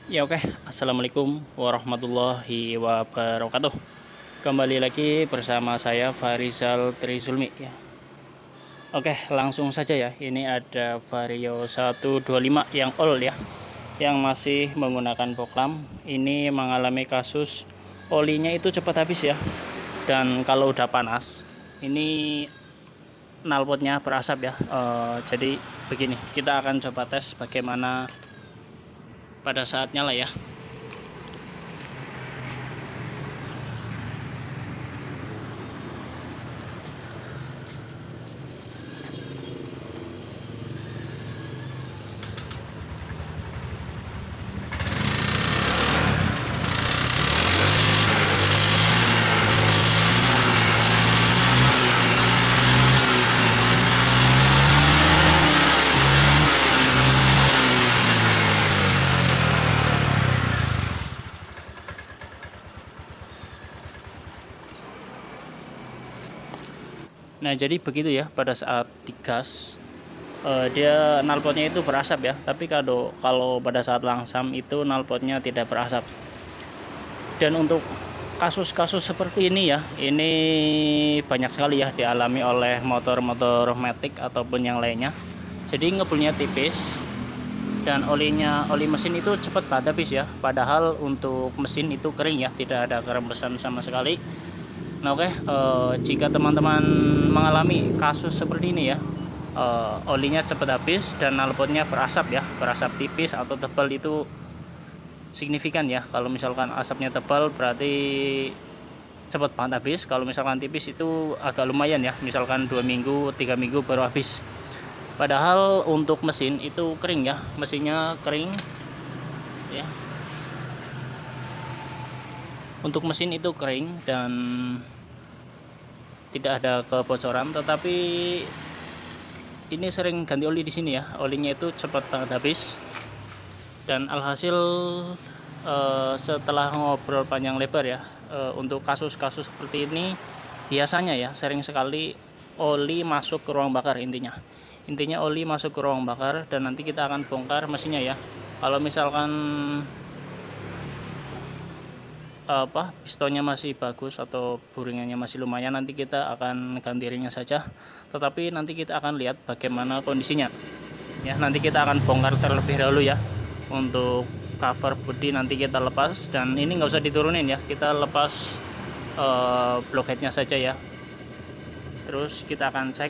Ya oke, Assalamualaikum warahmatullahi wabarakatuh. Kembali lagi bersama saya Farizal Trizulmi ya. Oke, langsung saja ya. Ini ada Vario 125 yang old ya, yang masih menggunakan poklam. Ini mengalami kasus olinya itu cepat habis ya. Dan kalau udah panas, ini knalpotnya berasap ya. Jadi begini, kita akan coba tes bagaimana pada saat nyala ya. Nah, jadi begitu ya, pada saat digas dia knalpotnya itu berasap ya. Tapi kalau pada saat langsam itu knalpotnya tidak berasap. Dan untuk kasus-kasus seperti ini ya, ini banyak sekali ya dialami oleh motor-motor matic ataupun yang lainnya. Jadi ngebulnya tipis dan oli mesin itu cepat banget habis ya. Padahal untuk mesin itu kering ya, tidak ada kerembesan sama sekali. Nah oke, jika teman-teman mengalami kasus seperti ini ya, olinya cepat habis dan knalpotnya berasap ya, berasap tipis atau tebal, itu signifikan ya. Kalau misalkan asapnya tebal berarti cepat banget habis. Kalau misalkan tipis itu agak lumayan ya, misalkan 2 minggu 3 minggu baru habis. Padahal untuk mesin itu kering ya, mesinnya kering ya. Untuk mesin itu kering dan tidak ada kebocoran, tetapi ini sering ganti oli di sini ya, olinya itu cepat banget habis. Dan alhasil setelah ngobrol panjang lebar ya, untuk kasus-kasus seperti ini biasanya ya sering sekali oli masuk ke ruang bakar. Intinya oli masuk ke ruang bakar dan nanti kita akan bongkar mesinnya ya. Kalau misalkan pistonnya masih bagus atau buringannya masih lumayan, nanti kita akan ganti ringnya saja. Tetapi nanti kita akan lihat bagaimana kondisinya ya. Nanti kita akan bongkar terlebih dahulu ya. Untuk cover bodi nanti kita lepas, dan ini nggak usah diturunin ya, kita lepas blockheadnya saja ya. Terus kita akan cek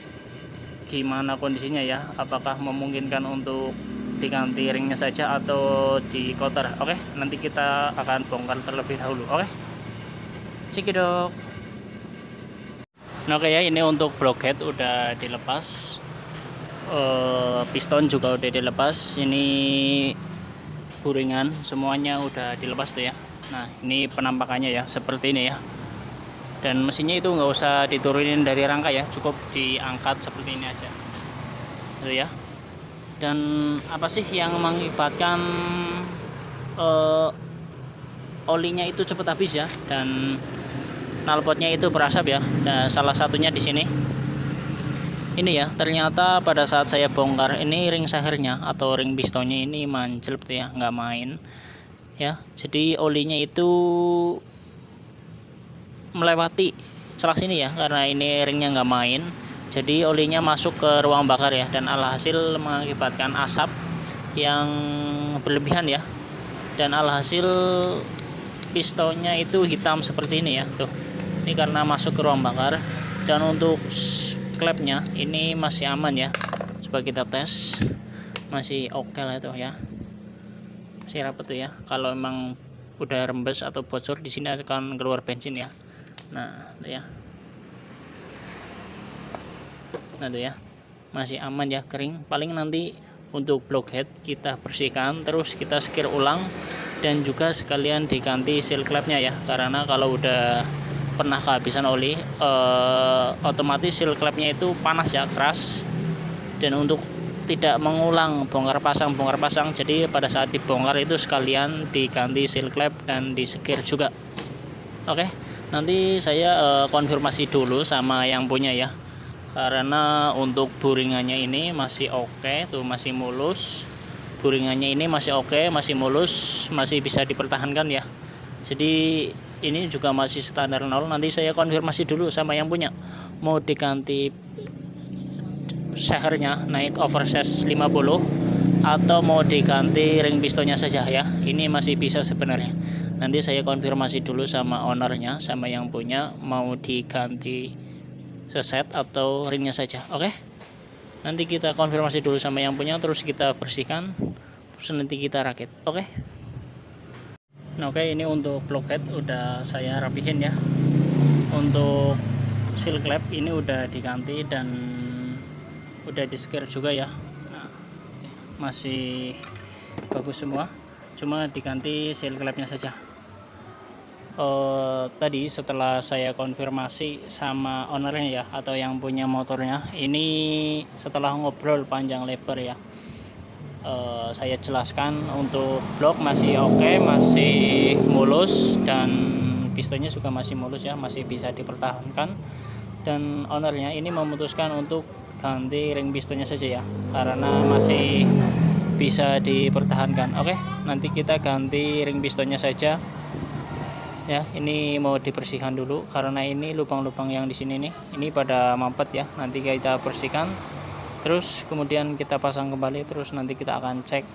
gimana kondisinya ya, apakah memungkinkan untuk diganti ringnya saja atau di counter. Oke, nanti kita akan bongkar terlebih dahulu. Oke, cekidot. Nah oke ya, ini untuk blockhead udah dilepas, piston juga udah dilepas, ini buringan semuanya udah dilepas tuh ya. Nah ini penampakannya ya, seperti ini ya. Dan mesinnya itu nggak usah diturunin dari rangka ya, cukup diangkat seperti ini aja tuh ya. Dan apa sih yang mengakibatkan olinya itu cepat habis ya dan knalpotnya itu berasap ya. Nah, salah satunya di sini ini ya, ternyata pada saat saya bongkar ini ring sahirnya atau ring pistonnya ini manjel tuh ya, nggak main ya. Jadi olinya itu melewati celah sini ya, karena ini ringnya nggak main. Jadi olinya masuk ke ruang bakar ya, dan alhasil mengakibatkan asap yang berlebihan ya. Dan alhasil pistonnya itu hitam seperti ini ya tuh. Ini karena masuk ke ruang bakar. Dan untuk klepnya ini masih aman ya. Coba kita tes, masih oke lah itu ya, masih rapat tuh ya. Kalau emang udah rembes atau bocor di sini akan keluar bensin ya. Nah tuh ya, nah tuh ya, masih aman ya, kering. Paling nanti untuk blockhead kita bersihkan, terus kita skir ulang, dan juga sekalian diganti seal clamp-nya ya. Karena kalau udah pernah kehabisan oli, otomatis seal clamp-nya itu panas ya, keras. Dan untuk tidak mengulang bongkar pasang, jadi pada saat dibongkar itu sekalian diganti seal clamp dan disekir juga. Oke, nanti saya konfirmasi dulu sama yang punya ya. Karena untuk buringannya ini masih oke tuh, masih mulus, buringannya ini masih oke, masih mulus, masih bisa dipertahankan ya. Jadi ini juga masih standar 0. Nanti saya konfirmasi dulu sama yang punya, mau diganti sehernya naik oversize 50 atau mau diganti ring pistonnya saja ya. Ini masih bisa sebenarnya. Nanti saya konfirmasi dulu sama ownernya, sama yang punya, mau diganti seset atau ringnya saja. Oke, nanti kita konfirmasi dulu sama yang punya, terus kita bersihkan, terus nanti kita rakit. Oke. Nah, oke, ini untuk blockhead udah saya rapihin ya. Untuk seal clamp ini udah diganti dan udah di scare juga ya. Nah, masih bagus semua, cuma diganti seal clampnya saja. Tadi setelah saya konfirmasi sama ownernya ya, atau yang punya motornya, ini setelah ngobrol panjang lebar ya, saya jelaskan untuk blok masih oke, masih mulus, dan pistonnya juga masih mulus ya, masih bisa dipertahankan. Dan ownernya ini memutuskan untuk ganti ring pistonnya saja ya, karena masih bisa dipertahankan. Oke, nanti kita ganti ring pistonnya saja ya. Ini mau dibersihkan dulu karena ini lubang-lubang yang di sini nih, ini pada mampet ya. Nanti kita bersihkan, terus kemudian kita pasang kembali, terus nanti kita akan cek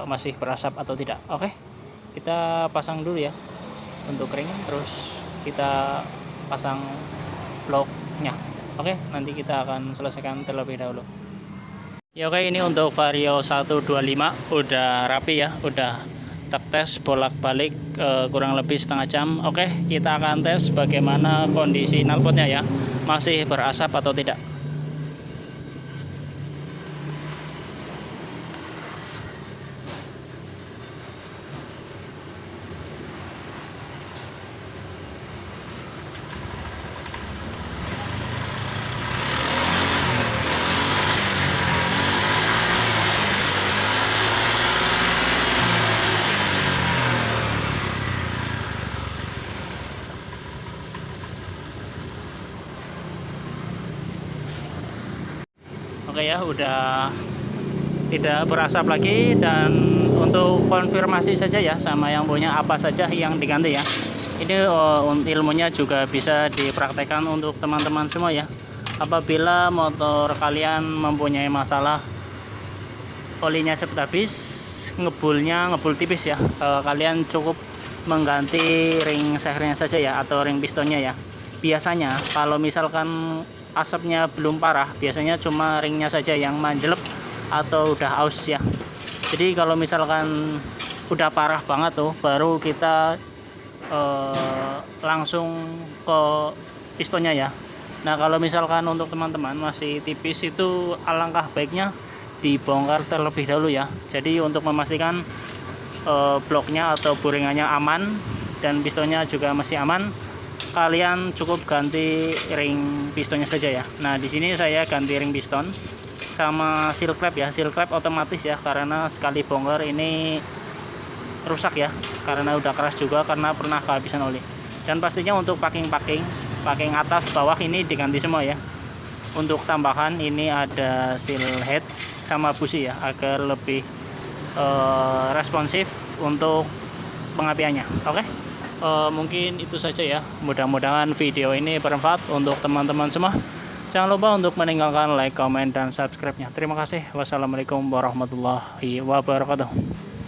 masih berasap atau tidak. Oke, kita pasang dulu ya untuk ring, terus kita pasang bloknya. Oke, nanti kita akan selesaikan terlebih dahulu ya. Oke, ini untuk Vario 125 udah rapi ya, udah tap tes bolak-balik kurang lebih setengah jam. Oke, kita akan tes bagaimana kondisi knalpotnya ya, masih berasap atau tidak. Oke ya, udah tidak berasap lagi. Dan untuk konfirmasi saja ya sama yang punya apa saja yang diganti ya, ini ilmunya juga bisa dipraktekkan untuk teman-teman semua ya. Apabila motor kalian mempunyai masalah olinya cepat habis, ngebul tipis ya, kalian cukup mengganti ring sehernya saja ya, atau ring pistonnya ya. Biasanya kalau misalkan asapnya belum parah, biasanya cuma ringnya saja yang manjelep atau udah aus ya. Jadi kalau misalkan udah parah banget tuh, baru kita langsung ke pistonnya ya. Nah, kalau misalkan untuk teman-teman masih tipis, itu alangkah baiknya dibongkar terlebih dahulu ya. Jadi untuk memastikan bloknya atau buringannya aman dan pistonnya juga masih aman, kalian cukup ganti ring pistonnya saja ya. Nah, di sini saya ganti ring piston sama seal clamp ya. Seal clamp otomatis ya, karena sekali bongkar ini rusak ya, karena udah keras juga karena pernah kehabisan oli. Dan pastinya untuk packing atas bawah ini diganti semua ya. Untuk tambahan ini ada seal head sama busi ya, agar lebih responsif untuk pengapiannya. Oke, mungkin itu saja ya. Mudah-mudahan video ini bermanfaat untuk teman-teman semua. Jangan lupa untuk meninggalkan like, comment, dan subscribe-nya. Terima kasih. Wassalamualaikum warahmatullahi wabarakatuh.